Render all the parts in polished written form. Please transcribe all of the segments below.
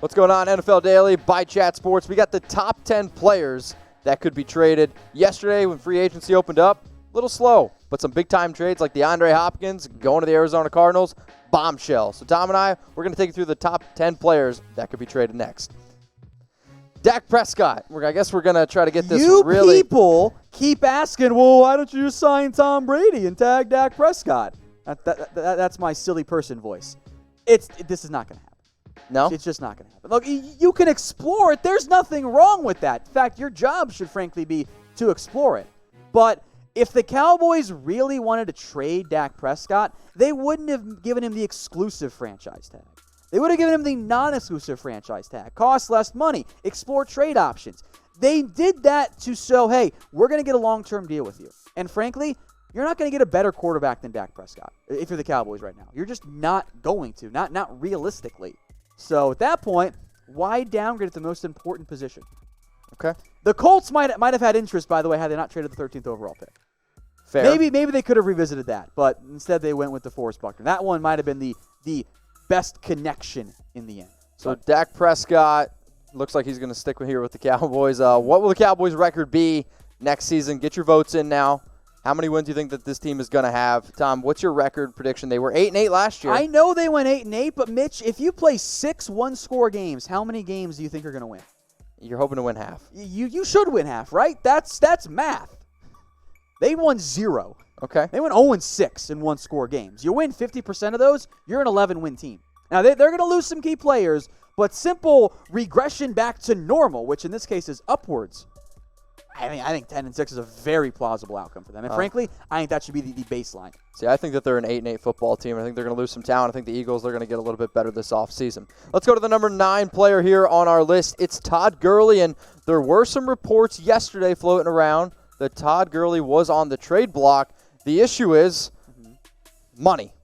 What's going on, NFL Daily by Chat Sports? We got the top 10 players that could be traded. Yesterday, when free agency opened up, a little slow, but some big-time trades like DeAndre Hopkins going to the Arizona Cardinals, bombshell. So Tom and I, we're going to take you through the top 10 players that could be traded next. Dak Prescott. I guess we're going to try to get this really... You people keep asking, well, why don't you just sign Tom Brady and tag Dak Prescott? That's my silly person voice. This is not going to happen. No? It's just not going to happen. Look, you can explore it. There's nothing wrong with that. In fact, your job should frankly be to explore it. But if the Cowboys really wanted to trade Dak Prescott, they wouldn't have given him the exclusive franchise tag. They would have given him the non-exclusive franchise tag. Cost less money. Explore trade options. They did that to show, hey, we're going to get a long-term deal with you. And frankly, you're not going to get a better quarterback than Dak Prescott if you're the Cowboys right now. You're just not going to, not realistically. So at that point, why downgrade at the most important position? Okay. The Colts might have had interest, by the way, had they not traded the 13th overall pick. Fair. Maybe they could have revisited that, but instead they went with DeForest Buckner. That one might have been the best connection in the end. So Dak Prescott looks like he's going to stick here with the Cowboys. What will the Cowboys' record be next season? Get your votes in now. How many wins do you think that this team is going to have? Tom, what's your record prediction? They were 8-8 last year. I know they went 8-8, but Mitch, if you play 6 one-score games, how many games do you think you're going to win? You're hoping to win half. You should win half, right? That's math. They won 0. Okay. They went 0-6 in one-score games. You win 50% of those, you're an 11-win team. Now, they're going to lose some key players, but simple regression back to normal, which in this case is upwards, I think 10-6 is a very plausible outcome for them. And frankly, I think that should be the baseline. See, I think that they're an 8-8 football team. I think they're going to lose some talent. I think the Eagles are going to get a little bit better this offseason. Let's go to the number 9 player here on our list. It's Todd Gurley, and there were some reports yesterday floating around that Todd Gurley was on the trade block. The issue is money.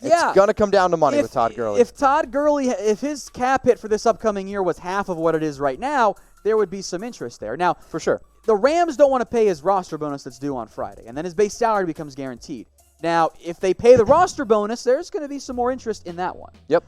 Yeah. It's going to come down to money with Todd Gurley. If Todd Gurley, if his cap hit for this upcoming year was half of what it is right now, there would be some interest there. Now, for sure, the Rams don't want to pay his roster bonus that's due on Friday, and then his base salary becomes guaranteed. Now, if they pay the roster bonus, there's going to be some more interest in that one. Yep.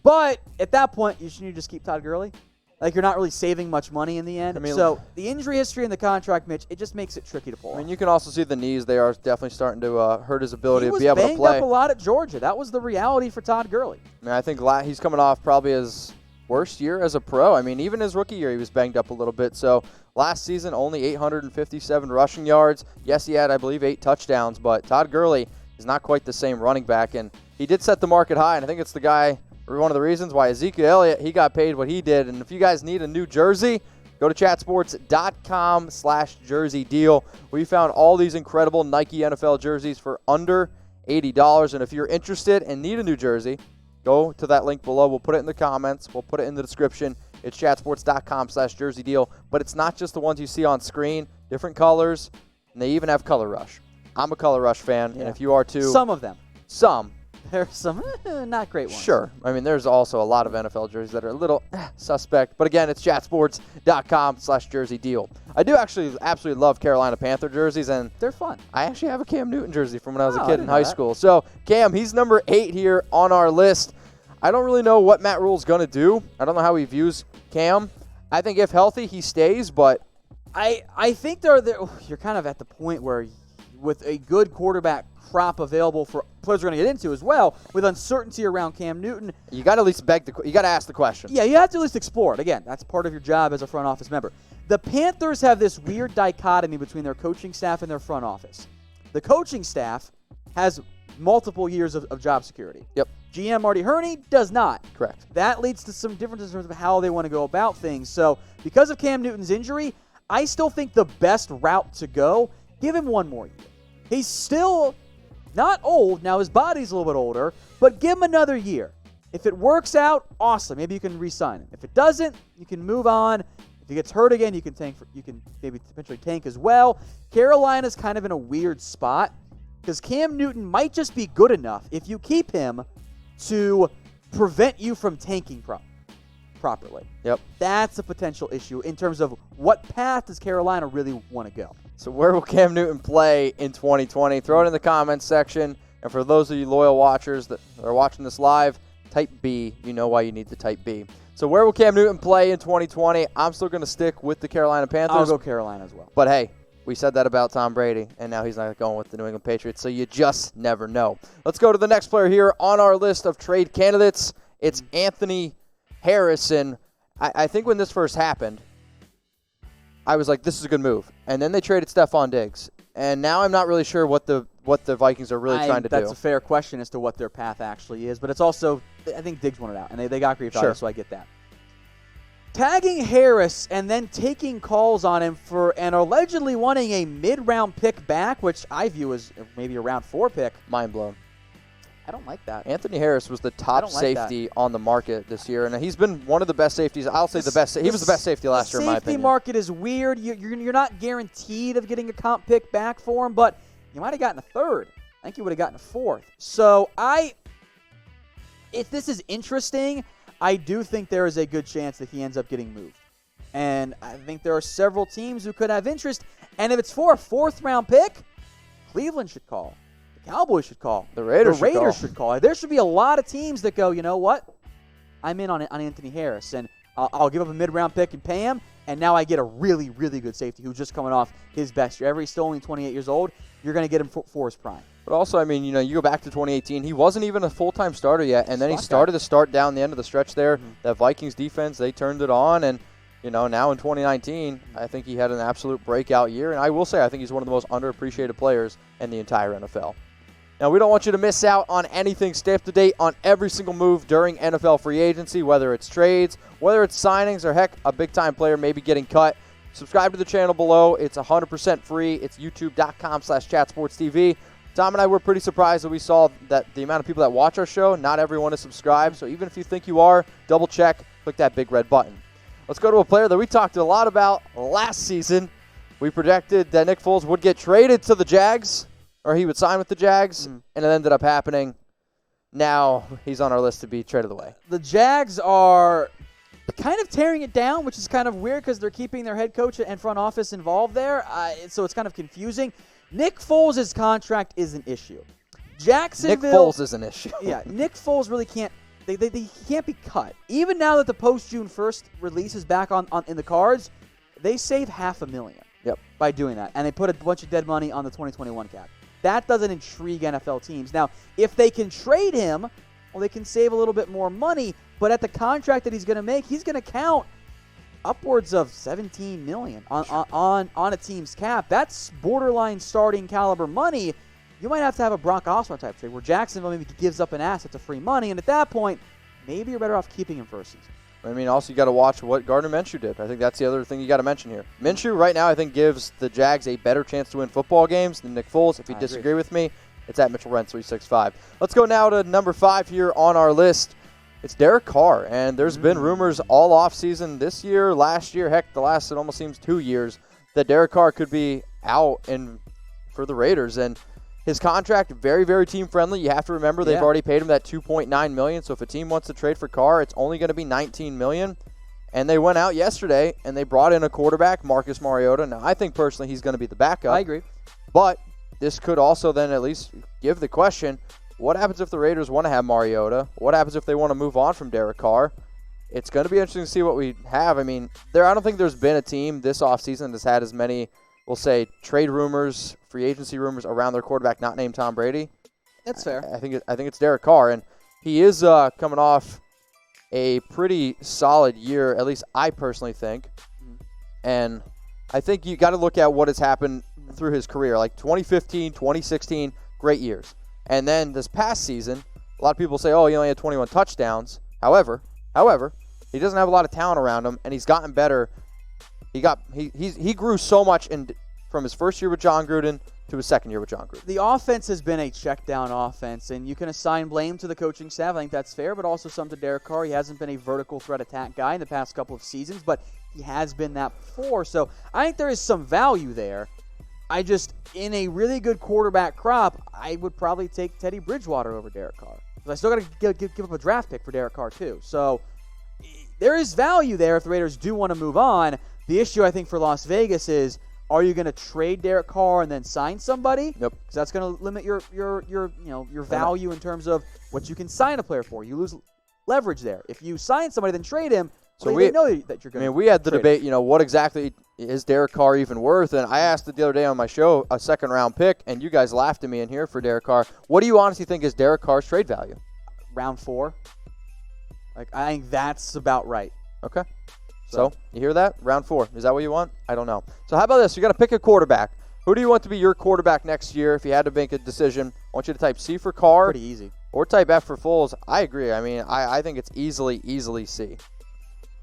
But at that point, you should just keep Todd Gurley. Like, you're not really saving much money in the end. So the injury history and the contract, Mitch, it just makes it tricky to pull off. You can also see the knees. They are definitely starting to hurt his ability to be able to play. He was banged up a lot at Georgia. That was the reality for Todd Gurley. I think he's coming off probably his worst year as a pro. Even his rookie year, he was banged up a little bit. So last season, only 857 rushing yards. Yes, he had, I believe, 8 touchdowns, but Todd Gurley is not quite the same running back, and he did set the market high, and I think it's the guy, or one of the reasons why Ezekiel Elliott, he got paid what he did. And if you guys need a new jersey, go to chatsports.com/jersey deal. We found all these incredible Nike NFL jerseys for under $80. And if you're interested and need a new jersey, go to that link below. We'll put it in the comments. We'll put it in the description. It's chatsports.com/jersey deal. But it's not just the ones you see on screen, different colors, and they even have Color Rush. I'm a Color Rush fan, and if you are too. Some of them. Some. There's some not great ones. Sure. There's also a lot of NFL jerseys that are a little suspect. But again, it's chatsports.com/jersey deal. I do actually absolutely love Carolina Panther jerseys, and they're fun. I actually have a Cam Newton jersey from when I was a kid in high school. So, Cam, he's number 8 here on our list. I don't really know what Matt Rule's going to do. I don't know how he views Cam. I think if healthy, he stays, but I think you're kind of at the point where with a good quarterback crop available for players we're going to get into as well, with uncertainty around Cam Newton, you got to at least you got to ask the question. Yeah, you have to at least explore it. Again, that's part of your job as a front office member. The Panthers have this weird dichotomy between their coaching staff and their front office. The coaching staff has multiple years of job security. Yep. GM Marty Herney does not. Correct. That leads to some differences in terms of how they want to go about things. So because of Cam Newton's injury, I still think the best route to go, give him one more year. He's still not old. Now his body's a little bit older, but give him another year. If it works out, awesome. Maybe you can re-sign him. If it doesn't, you can move on. If he gets hurt again, you can maybe potentially tank as well. Carolina's kind of in a weird spot because Cam Newton might just be good enough if you keep him to prevent you from tanking properly. Yep. That's a potential issue in terms of what path does Carolina really want to go. So where will Cam Newton play in 2020? Throw it in the comments section. And for those of you loyal watchers that are watching this live, Type B, you know why you need the Type B. So where will Cam Newton play in 2020? I'm still going to stick with the Carolina Panthers. I'll go Carolina as well. But hey, we said that about Tom Brady, and now he's not going with the New England Patriots, so you just never know. Let's go to the next player here on our list of trade candidates. It's Anthony Harrison. I think when this first happened, I was like, this is a good move. And then they traded Stefon Diggs. And now I'm not really sure what the Vikings are really trying to do. That's a fair question as to what their path actually is. But it's also, I think Diggs wanted out, and they got grief out of it, so I get that. Tagging Harris and then taking calls on him and allegedly wanting a mid-round pick back, which I view as maybe a round 4 pick. Mind blown. I don't like that. Anthony Harris was the top safety on the market this year, and he's been one of the best safeties. I'll say the best. He was the best safety last year, in my opinion. The safety market is weird. You're not guaranteed of getting a comp pick back for him, but you might have gotten a third. I think you would have gotten a fourth. So if this is interesting, I do think there is a good chance that he ends up getting moved. And I think there are several teams who could have interest. And if it's for a 4th-round pick, Cleveland should call. The Cowboys should call. The Raiders should call. There should be a lot of teams that go, you know what? I'm in on Anthony Harris, and I'll give up a mid-round pick and pay him, and now I get a really, really good safety who's just coming off his best year. He's still only 28 years old. You're going to get him for his prime. But also, I mean, you go back to 2018, he wasn't even a full-time starter yet, and then he started to start down the end of the stretch there. Mm-hmm. That Vikings defense, they turned it on, and now in 2019, I think he had an absolute breakout year, and I will say I think he's one of the most underappreciated players in the entire NFL. Now, we don't want you to miss out on anything. Stay up to date on every single move during NFL free agency, whether it's trades, whether it's signings, or heck, a big-time player maybe getting cut. Subscribe to the channel below. It's 100% free. It's youtube.com/chatsportstv. Tom and I were pretty surprised that we saw that the amount of people that watch our show, not everyone is subscribed. So even if you think you are, double check, click that big red button. Let's go to a player that we talked a lot about last season. We projected that Nick Foles would get traded to the Jags, or he would sign with the Jags, and it ended up happening. Now he's on our list to be traded away. The Jags are kind of tearing it down, which is kind of weird because they're keeping their head coach and front office involved there, so it's kind of confusing. Nick Foles' contract is an issue. Jacksonville. Nick Foles is an issue. Yeah, Nick Foles really can't. They can't be cut. Even now that the post-June 1st release is back on in the cards, they save $500,000 by doing that, and they put a bunch of dead money on the 2021 cap. That doesn't intrigue NFL teams. Now, if they can trade him, well, they can save a little bit more money, but at the contract that he's going to make, he's going to count upwards of $17 million on a team's cap. That's borderline starting caliber money. You might have to have a Brock Osweiler type trade where Jacksonville maybe gives up an asset to free money, and at that point, maybe you're better off keeping him for a season. I mean, also you got to watch what Gardner Minshew did. I think that's the other thing you got to mention here. Minshew right now I think gives the Jags a better chance to win football games than Nick Foles. If you disagree with me, it's at Mitchell Rent 365. Let's go now to number 5 here on our list. It's Derek Carr, and there's been rumors all offseason this year, last year, heck, it almost seems 2 years, that Derek Carr could be out for the Raiders. And his contract, very, very team-friendly. You have to remember they've already paid him that $2.9 million. So if a team wants to trade for Carr, it's only going to be $19 million. And they went out yesterday, and they brought in a quarterback, Marcus Mariota. Now, I think personally he's going to be the backup. I agree. But this could also then at least give the question, what happens if the Raiders want to have Mariota? What happens if they want to move on from Derek Carr? It's going to be interesting to see what we have. I mean, I don't think there's been a team this offseason that's had as many, we'll say, trade rumors, free agency rumors around their quarterback not named Tom Brady. That's fair. I think it's Derek Carr, and he is coming off a pretty solid year, at least I personally think. And I think you got to look at what has happened through his career. Like 2015, 2016, great years. And then this past season, a lot of people say, oh, he only had 21 touchdowns. However, he doesn't have a lot of talent around him, and he's gotten better. He grew so much from his first year with John Gruden to his second year with John Gruden. The offense has been a check-down offense, and you can assign blame to the coaching staff. I think that's fair, but also some to Derek Carr. He hasn't been a vertical threat attack guy in the past couple of seasons, but he has been that before. So I think there is some value there. In a really good quarterback crop, I would probably take Teddy Bridgewater over Derek Carr. But I still got to give up a draft pick for Derek Carr, too. So there is value there if the Raiders do want to move on. The issue, I think, for Las Vegas is, are you going to trade Derek Carr and then sign somebody? Nope. Because that's going to limit your value in terms of what you can sign a player for. You lose leverage there. If you sign somebody, then trade him, so they know that you're going to. I mean, we had the debate, what exactly is Derek Carr even worth? And I asked it the other day on my show, a second-round pick, and you guys laughed at me in here for Derek Carr. What do you honestly think is Derek Carr's trade value? Round 4. I think that's about right. Okay. So, you hear that? Round 4. Is that what you want? I don't know. So, how about this? You got to pick a quarterback. Who do you want to be your quarterback next year if you had to make a decision? I want you to type C for Carr. Pretty easy. Or type F for Foles. I agree. I mean, I think it's easily C.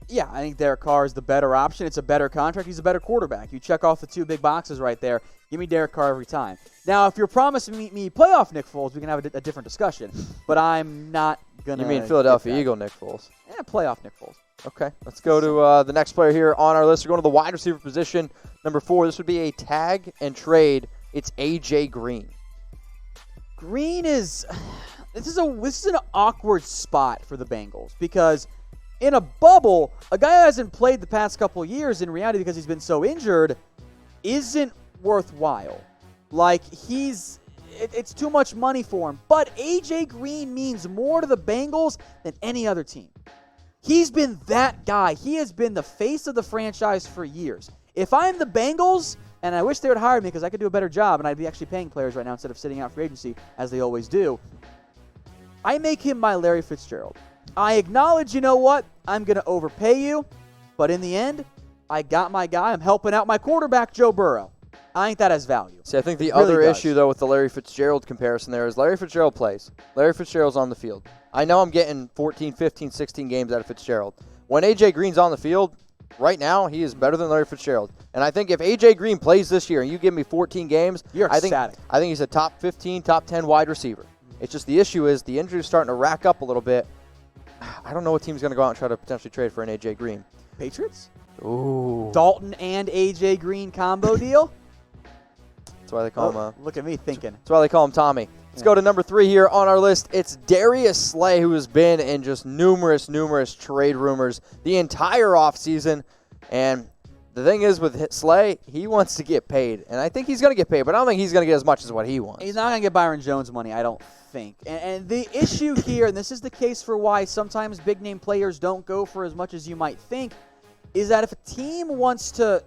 Yeah, I think Derek Carr is the better option. It's a better contract. He's a better quarterback. You check off the 2 big boxes right there. Give me Derek Carr every time. Now, if you're promising me playoff Nick Foles, we can have a different discussion. But I'm not going to. You mean Philadelphia Eagle Nick Foles? Yeah, playoff Nick Foles. Okay, let's go to the next player here on our list. We're going to the wide receiver position. Number 4, this would be a tag and trade. It's A.J. Green. Green is this is an awkward spot for the Bengals because in a bubble, a guy who hasn't played the past couple of years in reality because he's been so injured isn't worthwhile. Like it's too much money for him. But A.J. Green means more to the Bengals than any other team. He's been that guy. He has been the face of the franchise for years. If I'm the Bengals, and I wish they would hire me because I could do a better job and I'd be actually paying players right now instead of sitting out free agency, as they always do, I make him my Larry Fitzgerald. I acknowledge, you know what, I'm going to overpay you, but in the end, I got my guy. I'm helping out my quarterback, Joe Burrow. I think that has value. See, I think the other issue, though, with the Larry Fitzgerald comparison there is Larry Fitzgerald plays. Larry Fitzgerald's on the field. I know I'm getting 14, 15, 16 games out of Fitzgerald. When A.J. Green's on the field, right now, he is better than Larry Fitzgerald. And I think if A.J. Green plays this year and you give me 14 games, you're ecstatic. I think he's a top 15, top 10 wide receiver. It's just the issue is the injury is starting to rack up a little bit. I don't know what team's going to go out and try to potentially trade for an A.J. Green. Patriots? Ooh. Dalton and A.J. Green combo deal? That's why they call him. Look at me thinking. That's why they call him Tommy. Let's go to number 3 here on our list. It's Darius Slay, who has been in just numerous trade rumors the entire offseason. And the thing is with Slay, he wants to get paid. And I think he's going to get paid, but I don't think he's going to get as much as what he wants. He's not going to get Byron Jones money, I don't think. And the issue here, and this is the case for why sometimes big-name players don't go for as much as you might think, is that if a team wants to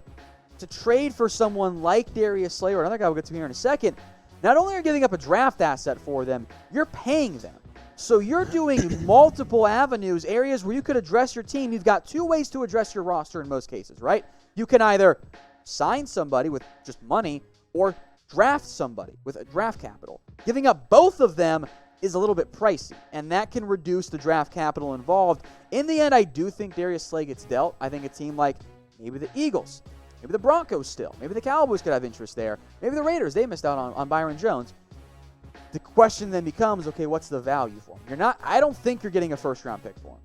trade for someone like Darius Slay or another guy we'll get to here in a second, not only are you giving up a draft asset for them, you're paying them. So you're doing multiple avenues, areas where you could address your team. You've got 2 ways to address your roster in most cases, right? You can either sign somebody with just money or draft somebody with a draft capital. Giving up both of them is a little bit pricey, and that can reduce the draft capital involved. In the end, I do think Darius Slay gets dealt. I think a team like maybe the Eagles, maybe the Broncos still, maybe the Cowboys could have interest there, maybe the Raiders, they missed out on Byron Jones. The question then becomes, okay, what's the value for him? I don't think you're getting a first-round pick for him.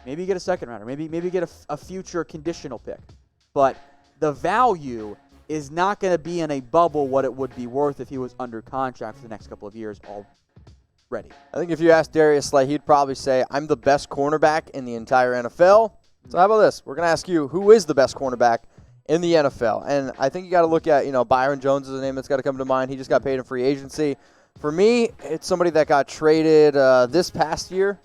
Maybe you get a second-rounder. Maybe you get a future conditional pick. But the value is not going to be in a bubble what it would be worth if he was under contract for the next couple of years already. I think if you ask Darius Slay, he'd probably say, I'm the best cornerback in the entire NFL. So how about this? We're going to ask you, who is the best cornerback in the NFL? And I think you got to look at, Byron Jones is a name that's got to come to mind. He just got paid in free agency. For me, it's somebody that got traded this past year.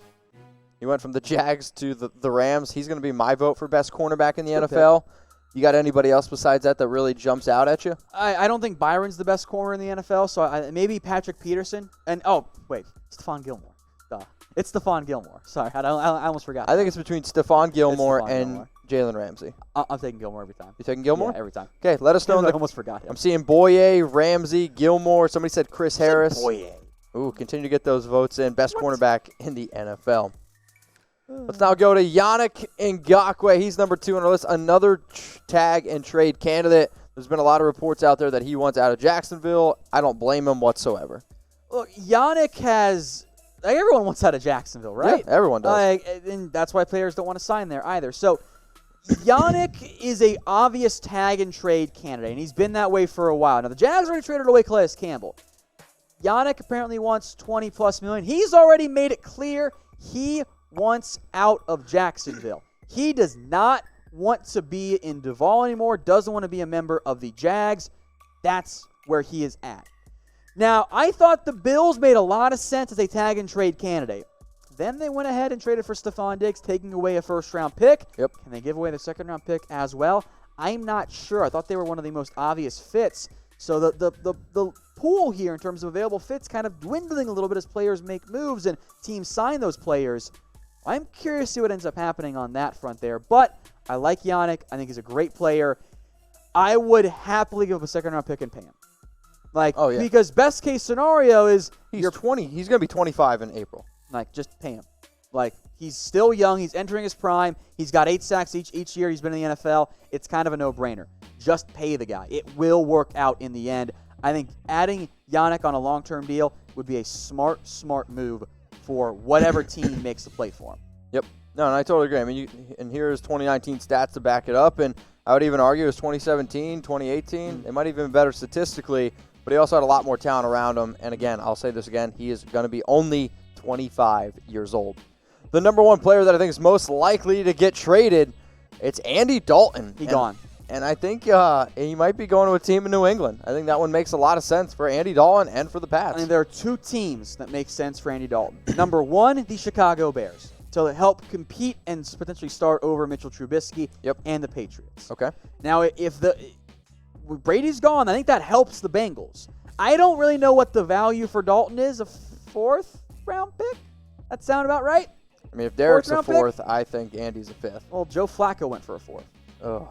He went from the Jags to the Rams. He's going to be my vote for best cornerback in the NFL. You got anybody else besides that really jumps out at you? I don't think Byron's the best corner in the NFL, so maybe Patrick Peterson. And, Stefon Gilmore. Duh. It's Stefon Gilmore. Sorry, I almost forgot. I think it's between Stefon Gilmore and Jalen Ramsey. I'm taking Gilmore every time. You taking Gilmore? Yeah, every time. Okay, let us know. I almost forgot him. I'm seeing Boye, Ramsey, Gilmore. Somebody said Chris Harris. Boye. Ooh, continue to get those votes in. Best cornerback in the NFL. Let's now go to Yannick Ngakoue. He's number 2 on our list. Another tag and trade candidate. There's been a lot of reports out there that he wants out of Jacksonville. I don't blame him whatsoever. Look, Yannick has everyone wants out of Jacksonville, right? Yeah, everyone does. And that's why players don't want to sign there either. So Yannick is a obvious tag and trade candidate, and he's been that way for a while. Now, the Jags already traded away Calais Campbell. Yannick apparently wants $20+ million. He's already made it clear he wants out of Jacksonville. He does not want to be in Duval anymore, doesn't want to be a member of the Jags. That's where he is at. Now, I thought the Bills made a lot of sense as a tag and trade candidate. Then they went ahead and traded for Stefon Diggs, taking away a first-round pick. Yep. Can they give away the second-round pick as well? I'm not sure. I thought they were one of the most obvious fits. So the pool here in terms of available fits kind of dwindling a little bit as players make moves and teams sign those players. I'm curious to see what ends up happening on that front there. But I like Yannick. I think he's a great player. I would happily give up a second-round pick and pay him. Like, oh, yeah. Because best case scenario is He's 20. He's going to be 25 in April. like, just pay him. Like, he's still young. He's entering his prime. He's got 8 sacks each year he's been in the NFL. It's kind of a no-brainer. Just pay the guy. It will work out in the end. I think adding Yannick on a long-term deal would be a smart move for whatever team makes the play for him. Yep. No, and I totally agree. I mean, and here's 2019 stats to back it up, and I would even argue it's 2017, 2018. It might even be better statistically, but he also had a lot more talent around him. And again, I'll say this again, he is going to be only 25 years old. The number one player that I think is most likely to get traded, it's Andy Dalton. He's gone. And I think he might be going to a team in New England. I think that one makes a lot of sense for Andy Dalton and for the Pats. I mean, there are 2 teams that make sense for Andy Dalton. Number 1, the Chicago Bears, to help compete and potentially start over Mitchell Trubisky and the Patriots. Okay. Now, if Brady's gone, I think that helps the Bengals. I don't really know what the value for Dalton is, a 4th-round pick? That sound about right? I mean, if Derek's a 4th, pick? I think Andy's a 5th. Well, Joe Flacco went for a 4th. Ugh.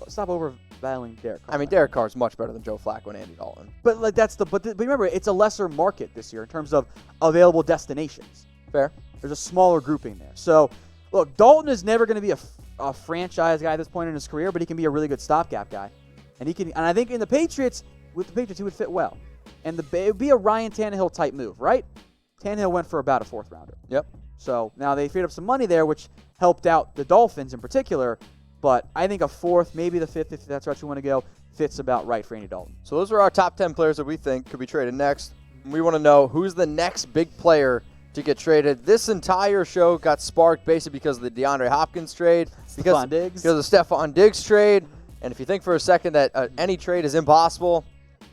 Stop overvaluing Derek Carr. I mean, Derek Carr's much better than Joe Flacco and Andy Dalton. But like but remember, it's a lesser market this year in terms of available destinations. Fair. There's a smaller grouping there. So, look, Dalton is never going to be a franchise guy at this point in his career, but he can be a really good stopgap guy. And I think with the Patriots, he would fit well. And it would be a Ryan Tannehill type move, right? Tannehill went for about a 4th rounder. Yep. So now they freed up some money there, which helped out the Dolphins in particular. But I think a 4th, maybe the 5th, if that's what you want to go, fits about right for Andy Dalton. So those are our top 10 players that we think could be traded next. We want to know who's the next big player to get traded. This entire show got sparked basically because of the DeAndre Hopkins trade. Stefon Diggs. Because of the Stefon Diggs trade. And if you think for a second that any trade is impossible,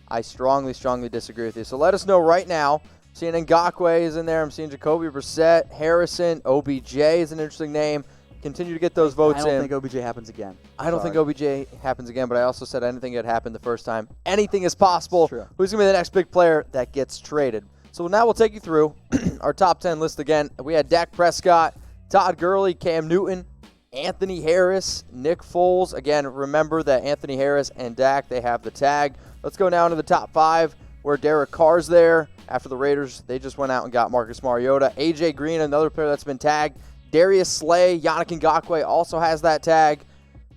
I strongly disagree with you. So let us know right now. I'm seeing Ngakoue is in there. I'm seeing Jacoby Brissett, Harrison, OBJ is an interesting name. Continue to get those votes in. I don't think OBJ happens again. I don't think OBJ happens again, but I also said anything had happened the first time. Anything is possible. True. Who's going to be the next big player that gets traded? So now we'll take you through our top 10 list again. We had Dak Prescott, Todd Gurley, Cam Newton, Anthony Harris, Nick Foles. Again, remember that Anthony Harris and Dak, they have the tag. Let's go now into the top 5 where Derek Carr's there. After the Raiders, they just went out and got Marcus Mariota. A.J. Green, another player that's been tagged. Darius Slay, Yannick Ngakoue also has that tag.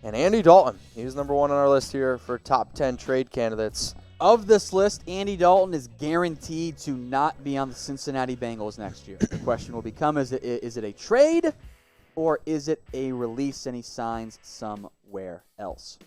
And Andy Dalton, he's number 1 on our list here for top 10 trade candidates. Of this list, Andy Dalton is guaranteed to not be on the Cincinnati Bengals next year. The question will become, is it a trade or is it a release and he signs somewhere else?